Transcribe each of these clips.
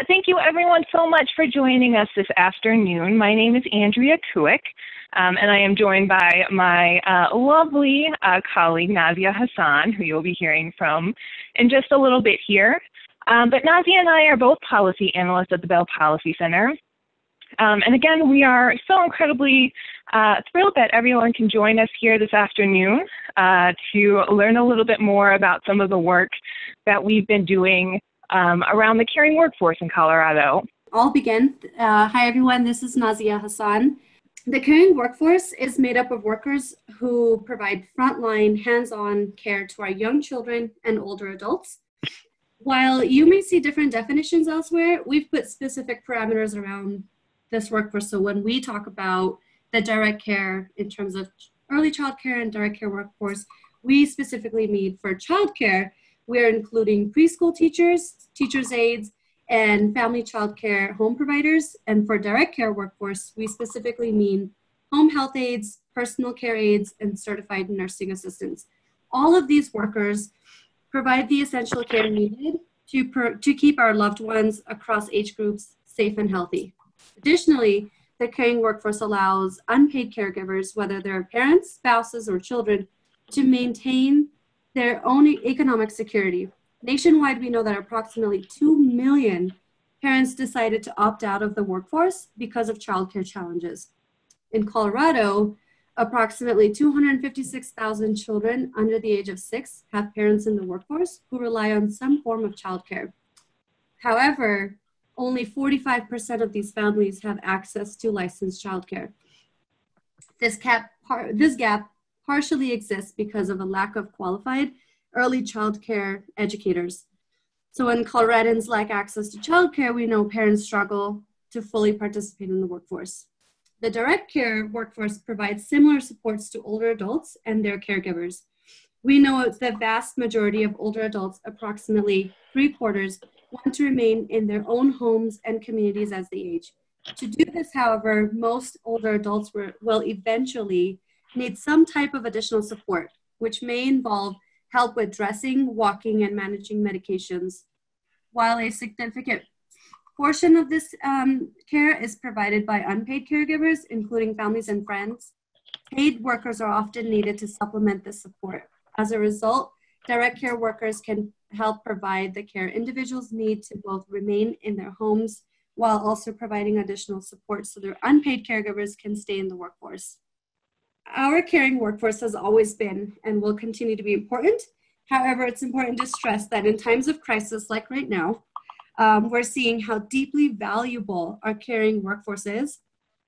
Thank you everyone so much for joining us this afternoon. My name is Andrea Kuick, and I am joined by my lovely colleague Nazia Hassan, who you'll be hearing from in just a little bit here. But Nazia and I are both policy analysts at the Bell Policy Center. And again, we are so incredibly thrilled that everyone can join us here this afternoon to learn a little bit more about some of the work that we've been doing around the caring workforce in Colorado. I'll begin. Hi, everyone. This is Nazia Hassan. The caring workforce is made up of workers who provide frontline, hands-on care to our young children and older adults. While you may see different definitions elsewhere, we've put specific parameters around this workforce. So when we talk about the direct care in terms of early child care and direct care workforce, we specifically mean for child care, we're including preschool teachers, teachers' aides, and family child care home providers. And for direct care workforce, we specifically mean home health aides, personal care aides, and certified nursing assistants. All of these workers provide the essential care needed to keep our loved ones across age groups safe and healthy. Additionally, the caring workforce allows unpaid caregivers, whether they're parents, spouses, or children, to maintain their own economic security. Nationwide, we know that approximately 2 million parents decided to opt out of the workforce because of childcare challenges. In Colorado, approximately 256,000 children under the age of 6 have parents in the workforce who rely on some form of childcare. However, only 45% of these families have access to licensed childcare. This gap partially exists because of a lack of qualified early childcare educators. So when Coloradans lack access to childcare, we know parents struggle to fully participate in the workforce. The direct care workforce provides similar supports to older adults and their caregivers. We know the vast majority of older adults, approximately 3/4, want to remain in their own homes and communities as they age. To do this, however, most older adults will eventually need some type of additional support, which may involve help with dressing, walking, and managing medications. While a significant portion of this care is provided by unpaid caregivers, including families and friends, paid workers are often needed to supplement this support. As a result, direct care workers can help provide the care individuals need to both remain in their homes while also providing additional support so their unpaid caregivers can stay in the workforce. Our caring workforce has always been and will continue to be important. However, it's important to stress that in times of crisis like right now, we're seeing how deeply valuable our caring workforce is.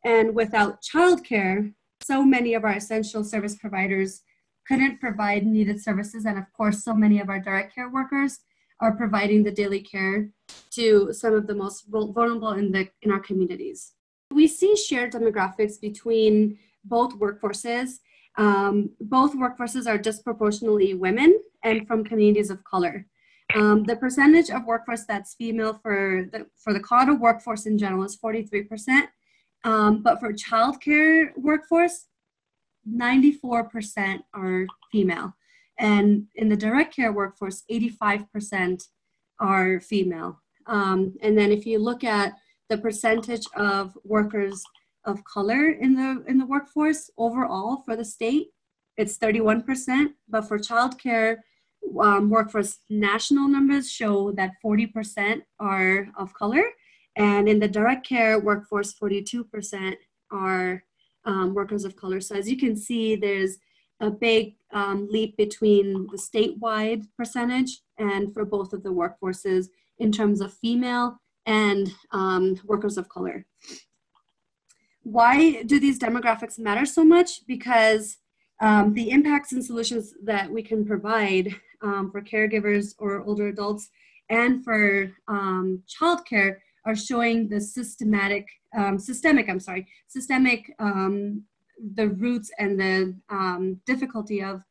And without childcare, so many of our essential service providers couldn't provide needed services. And of course, so many of our direct care workers are providing the daily care to some of the most vulnerable in our communities. We see shared demographics between both workforces. Both workforces are disproportionately women and from communities of color. The percentage of workforce that's female for the Colorado workforce in general is 43%, but for childcare workforce, 94% are female. And in the direct care workforce, 85% are female. And then if you look at the percentage of workers of color in the workforce overall for the state, it's 31%, but for childcare workforce, national numbers show that 40% are of color, and in the direct care workforce, 42% are workers of color. So as you can see, there's a big leap between the statewide percentage and for both of the workforces in terms of female and workers of color. Why do these demographics matter so much? Because the impacts and solutions that we can provide for caregivers or older adults and for childcare are showing the systemic, the roots and the difficulty of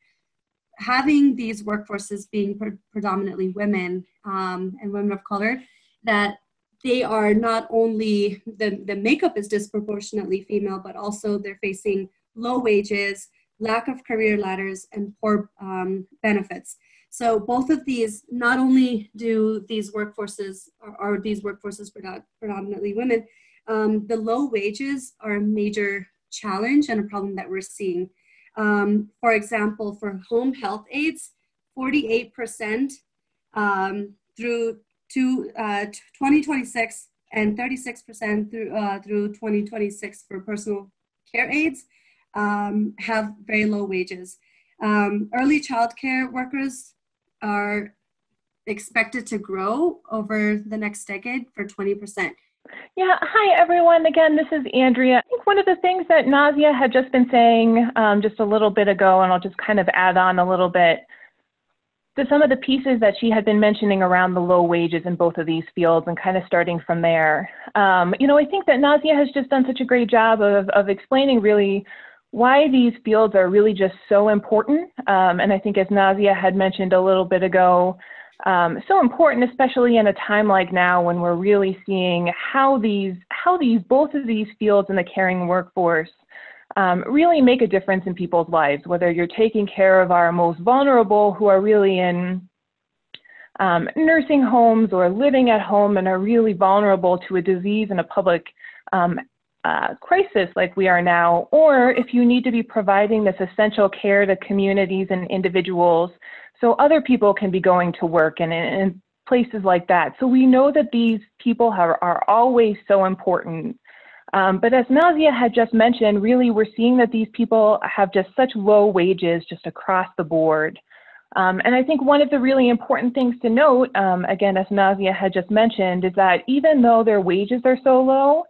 having these workforces being predominantly women and women of color, that they are not only, the makeup is disproportionately female, but also they're facing low wages, lack of career ladders, and poor benefits. So both of these, not only do these workforces, are these workforces predominantly women, the low wages are a major challenge and a problem that we're seeing. For example, for home health aides, 48% through 2026 and 36% through 2026 for personal care aides have very low wages. Early childcare workers are expected to grow over the next decade for 20%. Yeah, hi everyone. Again, this is Andrea. I think one of the things that Nazia had just been saying just a little bit ago, and I'll just kind of add on a little bit to some of the pieces that she had been mentioning around the low wages in both of these fields and kind of starting from there. You know, I think that Nazia has just done such a great job of explaining really why these fields are really just so important. And I think as Nazia had mentioned a little bit ago, so important, especially in a time like now when we're really seeing how both of these fields in the caring workforce really make a difference in people's lives, whether you're taking care of our most vulnerable who are really in nursing homes or living at home and are really vulnerable to a disease and a public crisis like we are now, or if you need to be providing this essential care to communities and individuals so other people can be going to work and places like that. So we know that these people are always so important. But as Nazia had just mentioned, really we're seeing that these people have just such low wages just across the board. And I think one of the really important things to note, again, as Nazia had just mentioned, is that even though their wages are so low,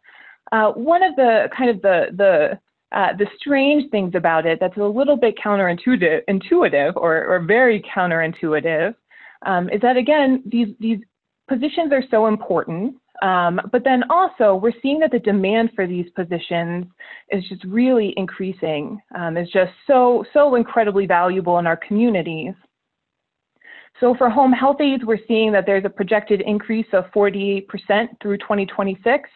one of the kind of the strange things about it that's a little bit counterintuitive or very counterintuitive is that, again, these positions are so important. But then also we're seeing that the demand for these positions is just really increasing. It's just so incredibly valuable in our communities. So for home health aides, we're seeing that there's a projected increase of 48% through 2026.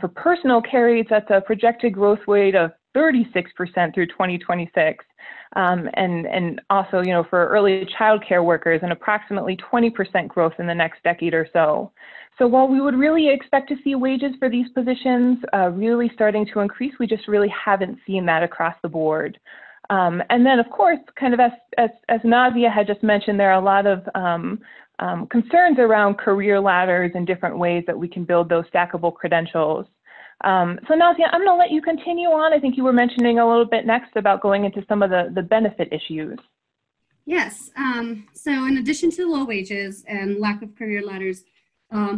For personal care aides, that's a projected growth rate of 36% through 2026. And also, you know, for early childcare workers, an approximately 20% growth in the next decade or so. So while we would really expect to see wages for these positions really starting to increase, we just really haven't seen that across the board. And then, of course, kind of as Nazia had just mentioned, there are a lot of concerns around career ladders and different ways that we can build those stackable credentials. So Nazia, I'm going to let you continue on. I think you were mentioning a little bit next about going into some of the benefit issues. Yes. So in addition to low wages and lack of career ladders,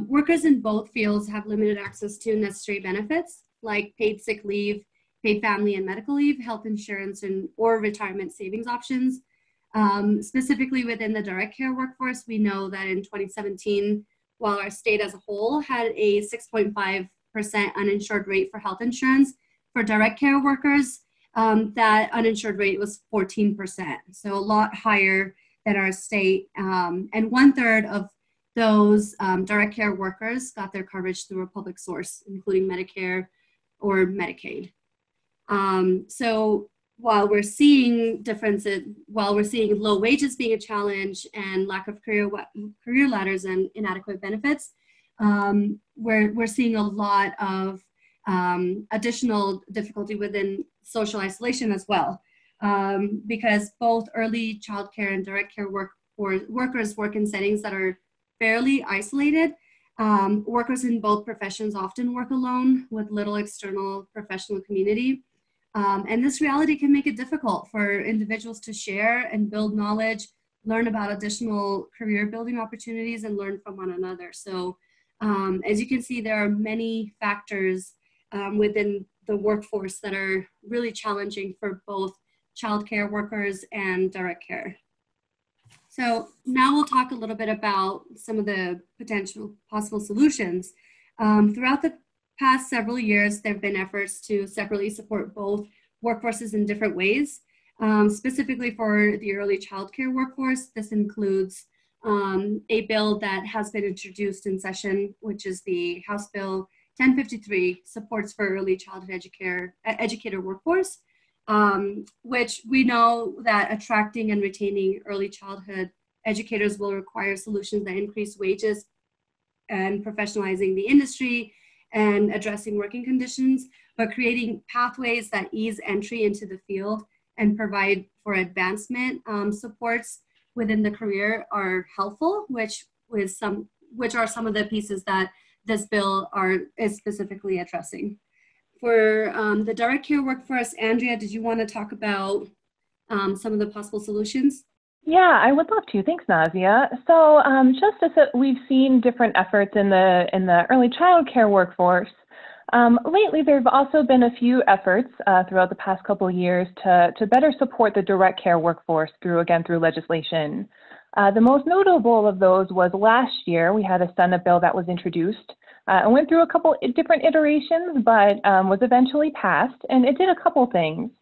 workers in both fields have limited access to necessary benefits like paid sick leave, paid family and medical leave, health insurance, or retirement savings options. Specifically within the direct care workforce, we know that in 2017, while our state as a whole had a 6.5% uninsured rate for health insurance, for direct care workers, that uninsured rate was 14%, so a lot higher than our state. And 1/3 of those direct care workers got their coverage through a public source, including Medicare or Medicaid. So while we're seeing low wages being a challenge and lack of career ladders and inadequate benefits, we're seeing a lot of additional difficulty within social isolation as well, because both early childcare and direct care workers work in settings that are fairly isolated. Workers in both professions often work alone with little external professional community. And this reality can make it difficult for individuals to share and build knowledge, learn about additional career building opportunities, and learn from one another. So as you can see, there are many factors within the workforce that are really challenging for both childcare workers and direct care. So now we'll talk a little bit about some of the potential possible solutions. Throughout the past several years, there have been efforts to separately support both workforces in different ways. Specifically for the early childcare workforce, this includes a bill that has been introduced in session, which is the House Bill 1053, Supports for Early Childhood Educator Workforce, which we know that attracting and retaining early childhood educators will require solutions that increase wages and professionalizing the industry and addressing working conditions, but creating pathways that ease entry into the field and provide for advancement supports within the career are helpful, which are some of the pieces that this bill is specifically addressing. For the direct care workforce, Andrea, did you want to talk about some of the possible solutions? Yeah, I would love to. Thanks, Nazia. So just as we've seen different efforts in the early child care workforce, lately there have also been a few efforts throughout the past couple of years to better support the direct care workforce through legislation. The most notable of those was last year. We had a Senate bill that was introduced and went through a couple different iterations, but was eventually passed, and it did a couple things.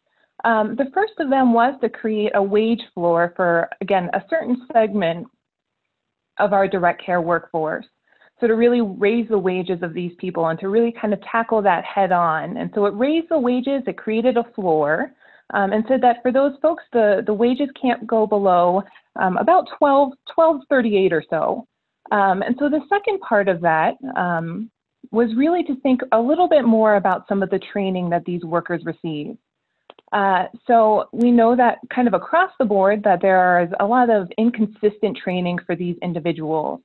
The first of them was to create a wage floor for, again, a certain segment of our direct care workforce. So to really raise the wages of these people and to really kind of tackle that head on. And so it raised the wages, it created a floor, and said that for those folks, the wages can't go below about $12.38 or so. And so the second part of that was really to think a little bit more about some of the training that these workers receive. So we know that kind of across the board that there is a lot of inconsistent training for these individuals.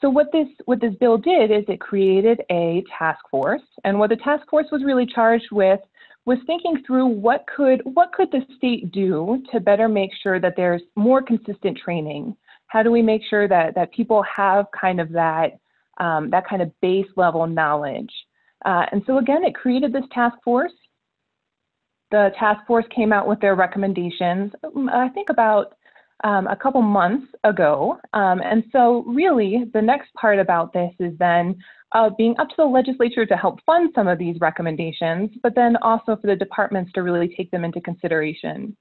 So what this bill did is it created a task force, and what the task force was really charged with was thinking through what could the state do to better make sure that there's more consistent training. How do we make sure that people have kind of that kind of base level knowledge? And so again, it created this task force. The task force came out with their recommendations, I think about a couple months ago. And so really the next part about this is then being up to the legislature to help fund some of these recommendations, but then also for the departments to really take them into consideration.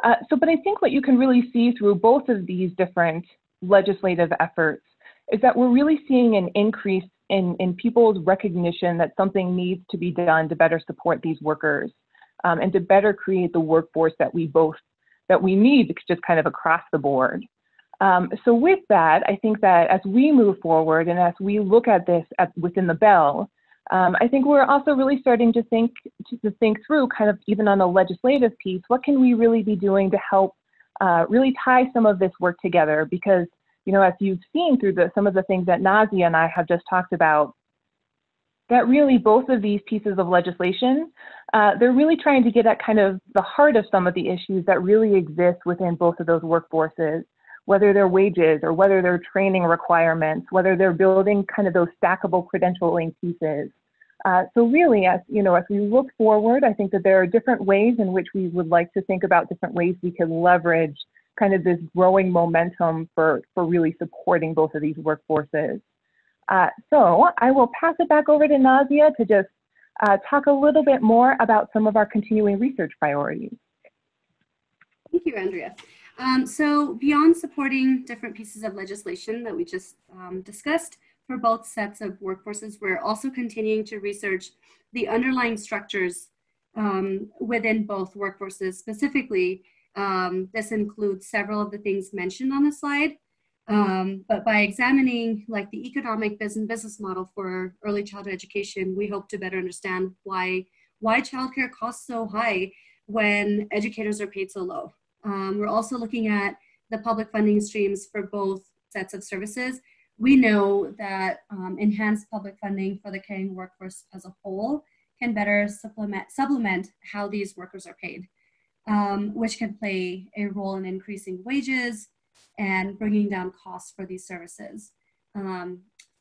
But I think what you can really see through both of these different legislative efforts is that we're really seeing an increase in people's recognition that something needs to be done to better support these workers. And to better create the workforce that we need just kind of across the board. So with that, I think that as we move forward and as we look at this within the bill, I think we're also really starting to think through kind of even on the legislative piece, what can we really be doing to help really tie some of this work together? Because, you know, as you've seen through some of the things that Nazia and I have just talked about, that really both of these pieces of legislation, they're really trying to get at kind of the heart of some of the issues that really exist within both of those workforces, whether they're wages or whether they're training requirements, whether they're building kind of those stackable credentialing pieces. So really, as you know, as we look forward, I think that there are different ways in which we would like to think about different ways we could leverage kind of this growing momentum for really supporting both of these workforces. So I will pass it back over to Nazia to just talk a little bit more about some of our continuing research priorities. Thank you, Andrea. So beyond supporting different pieces of legislation that we just discussed for both sets of workforces, we're also continuing to research the underlying structures within both workforces. Specifically, this includes several of the things mentioned on the slide. But by examining like the economic business model for early childhood education, we hope to better understand why childcare costs so high when educators are paid so low. We're also looking at the public funding streams for both sets of services. We know that enhanced public funding for the caring workforce as a whole can better supplement how these workers are paid, which can play a role in increasing wages and bringing down costs for these services.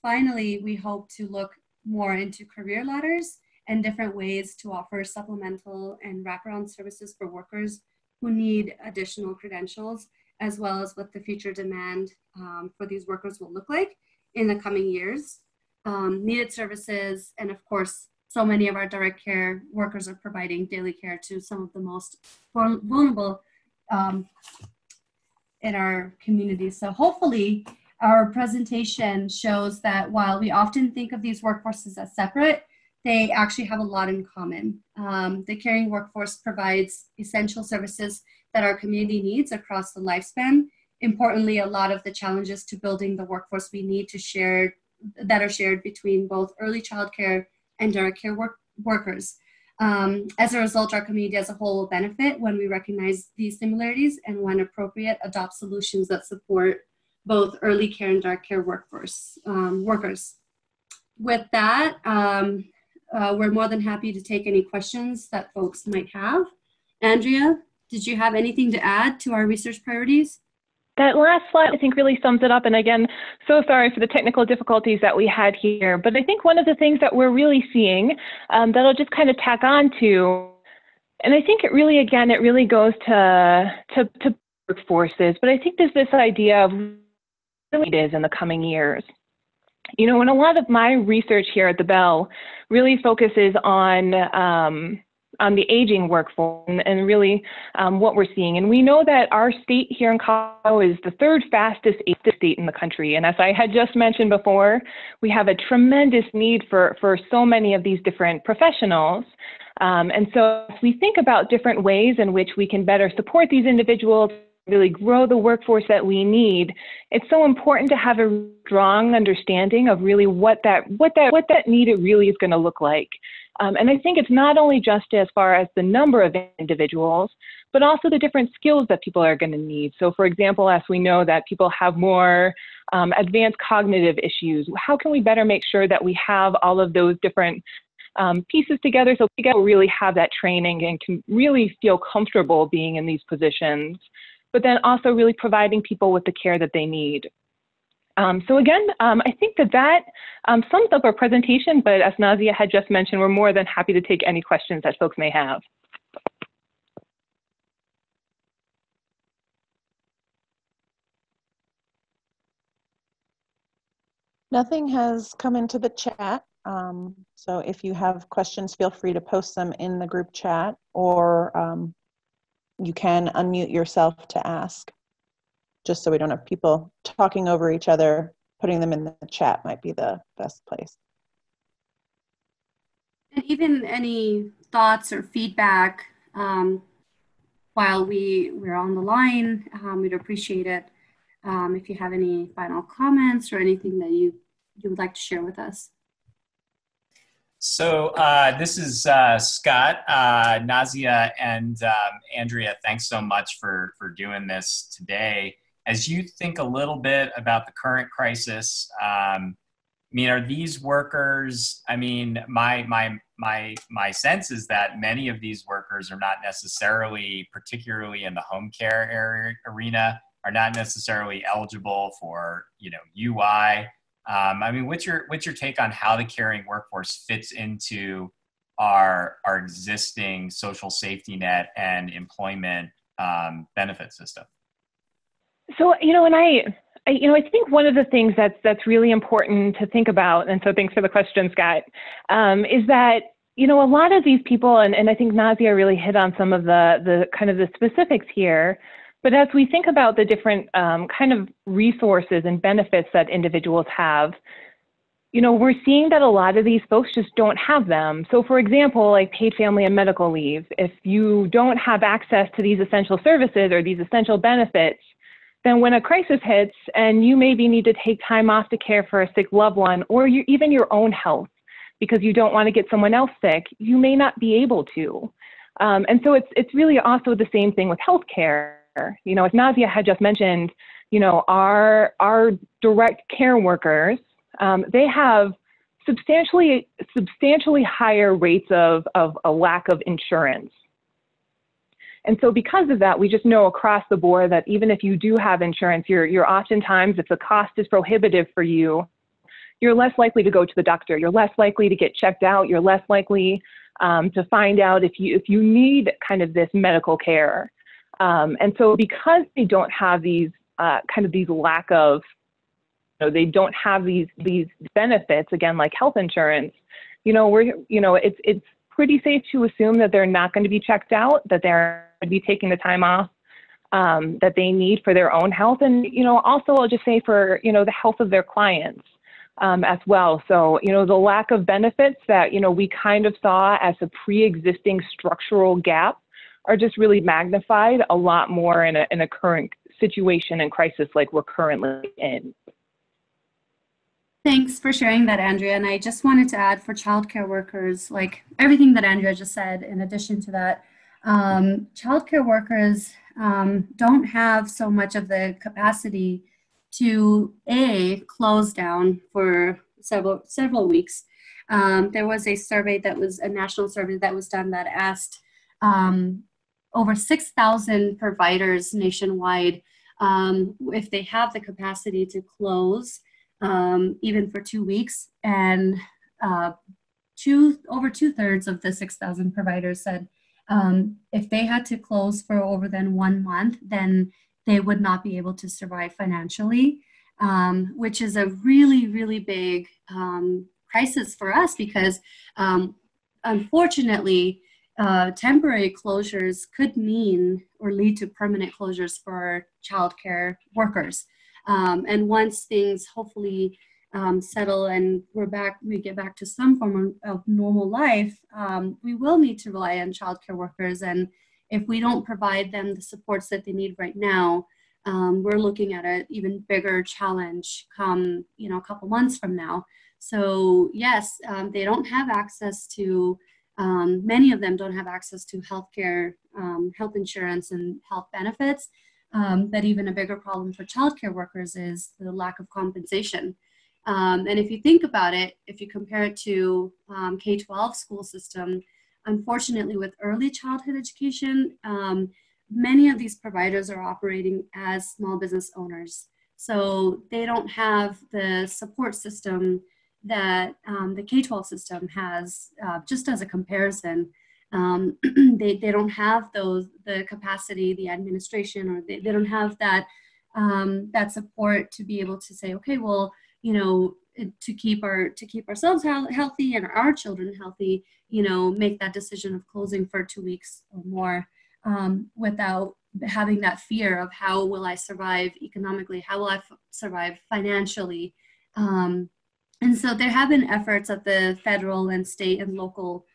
Finally, we hope to look more into career ladders and different ways to offer supplemental and wraparound services for workers who need additional credentials, as well as what the future demand for these workers will look like in the coming years. Needed services, and of course, so many of our direct care workers are providing daily care to some of the most vulnerable in our community. So hopefully our presentation shows that while we often think of these workforces as separate, they actually have a lot in common. The caring workforce provides essential services that our community needs across the lifespan. importantly, a lot of the challenges to building the workforce we need that are shared between both early childcare and direct care workers. As a result, our community as a whole will benefit when we recognize these similarities and when appropriate, adopt solutions that support both early care and direct care workers. With that, we're more than happy to take any questions that folks might have. Andrea, did you have anything to add to our research priorities? That last slide, I think, really sums it up. And again, so sorry for the technical difficulties that we had here. But I think one of the things that we're really seeing that I'll just kind of tack on to, and I think it really, again, it really goes to workforces. But I think there's this idea of what it is in the coming years. You know, and a lot of my research here at the Bell really focuses on the aging workforce and really what we're seeing. And we know that our state here in Colorado is the third fastest state in the country. And as I had just mentioned before, we have a tremendous need for so many of these different professionals. And so if we think about different ways in which we can better support these individuals, really grow the workforce that we need, it's so important to have a strong understanding of really what that need really is going to look like. And I think it's not only just as far as the number of individuals, but also the different skills that people are going to need. So for example, as we know that people have more advanced cognitive issues, how can we better make sure that we have all of those different pieces together so people really have that training and can really feel comfortable being in these positions, but then also really providing people with the care that they need. So again, I think that sums up our presentation, but as Nazia had just mentioned, we're more than happy to take any questions that folks may have. Nothing has come into the chat. So if you have questions, feel free to post them in the group chat, or you can unmute yourself to ask. Just so we don't have people talking over each other, putting them in the chat might be the best place. And even any thoughts or feedback while we're on the line, we'd appreciate it. If you have any final comments or anything that you would like to share with us. So this is Scott, Nazia, and Andrea. Thanks so much for doing this today. As you think a little bit about the current crisis, I mean, are these workers? I mean, my sense is that many of these workers are not necessarily, particularly in the home care arena, are not necessarily eligible for, you know, UI. I mean, what's your take on how the caring workforce fits into our existing social safety net and employment benefit system? So, you know, and I think one of the things that's really important to think about, and so thanks for the question, Scott, is that, you know, a lot of these people, and I think Nazia really hit on some of the kind of the specifics here, but as we think about the different kind of resources and benefits that individuals have, you know, we're seeing that a lot of these folks just don't have them. So for example, like paid family and medical leave, if you don't have access to these essential services or these essential benefits, then when a crisis hits and you maybe need to take time off to care for a sick loved one, or even your own health, because you don't want to get someone else sick, you may not be able to. And so it's really also the same thing with healthcare. You know, as Nazia had just mentioned, you know, our direct care workers, they have substantially higher rates of a lack of insurance. And so because of that, we just know across the board that even if you do have insurance, you're oftentimes, if the cost is prohibitive for you, you're less likely to go to the doctor. You're less likely to get checked out. You're less likely to find out if you need kind of this medical care. And so because they don't have these kind of these lack of, you know, they don't have these benefits, again, like health insurance, you know, it's pretty safe to assume that they're not going to be checked out, that they're going to be taking the time off that they need for their own health. And, you know, also I'll just say for, you know, the health of their clients as well. So, you know, the lack of benefits that, you know, we kind of saw as a pre-existing structural gap are just really magnified a lot more in a current situation and crisis like we're currently in. Thanks for sharing that, Andrea. And I just wanted to add for childcare workers, like everything that Andrea just said, in addition to that, childcare workers don't have so much of the capacity to close down for several weeks. There was a survey that was a national survey that was done that asked over 6,000 providers nationwide if they have the capacity to close even for 2 weeks, and over 2/3 of the 6,000 providers said if they had to close for over than 1 month, then they would not be able to survive financially, which is a really, really big crisis for us because unfortunately, temporary closures could mean or lead to permanent closures for childcare workers. And once things hopefully settle and we get back to some form of normal life, we will need to rely on childcare workers. And if we don't provide them the supports that they need right now, we're looking at an even bigger challenge come, a couple months from now. So yes, they don't have access to, many of them don't have access to healthcare, health insurance and health benefits. But even a bigger problem for childcare workers is the lack of compensation. And if you think about it, if you compare it to K-12 school system, unfortunately with early childhood education, many of these providers are operating as small business owners. So they don't have the support system that the K-12 system has, just as a comparison. They don't have the capacity, the administration, or they don't have that that support to be able to say, okay, well, to keep ourselves healthy and our children healthy, make that decision of closing for 2 weeks or more without having that fear of how will I survive economically, how will I survive financially. And so there have been efforts at the federal and state and local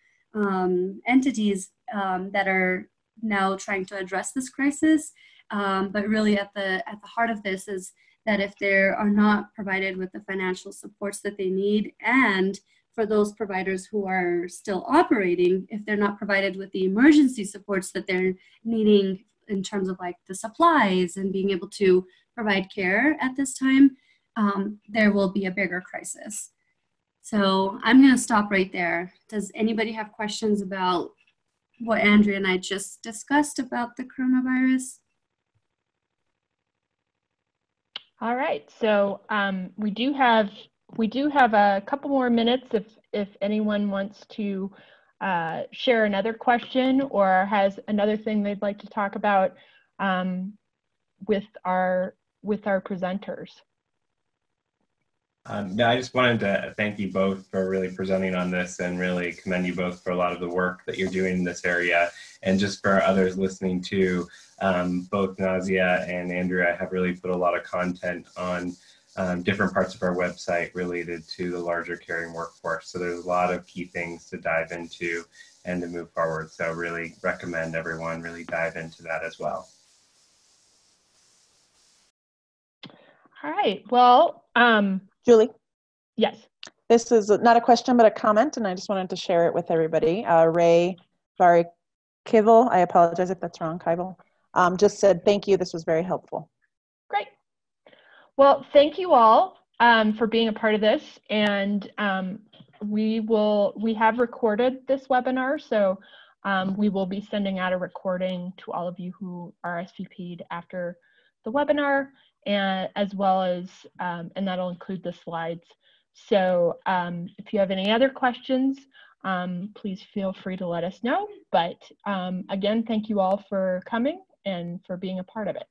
entities that are now trying to address this crisis. But really at the heart of this is that if they are not provided with the financial supports that they need, and for those providers who are still operating, if they're not provided with the emergency supports that they're needing in terms of like the supplies and being able to provide care at this time, there will be a bigger crisis. So I'm going to stop right there. Does anybody have questions about what Andrea and I just discussed about the coronavirus? All right, so we do have a couple more minutes if anyone wants to share another question or has another thing they'd like to talk about with our presenters. I just wanted to thank you both for really presenting on this and really commend you both for a lot of the work that you're doing in this area. And just for others listening too, both Nazia and Andrea have really put a lot of content on different parts of our website related to the larger caring workforce. So there's a lot of key things to dive into and to move forward. So really recommend everyone really dive into that as well. All right, well, Julie? Yes. This is not a question, but a comment, and I just wanted to share it with everybody. Ray Kivel, I apologize if that's wrong, Kivel, just said, thank you, this was very helpful. Great. Well, thank you all for being a part of this, and we have recorded this webinar, so we will be sending out a recording to all of you who RSVP'd after the webinar, and as well as, and that'll include the slides. So if you have any other questions, please feel free to let us know. But again, thank you all for coming and for being a part of it.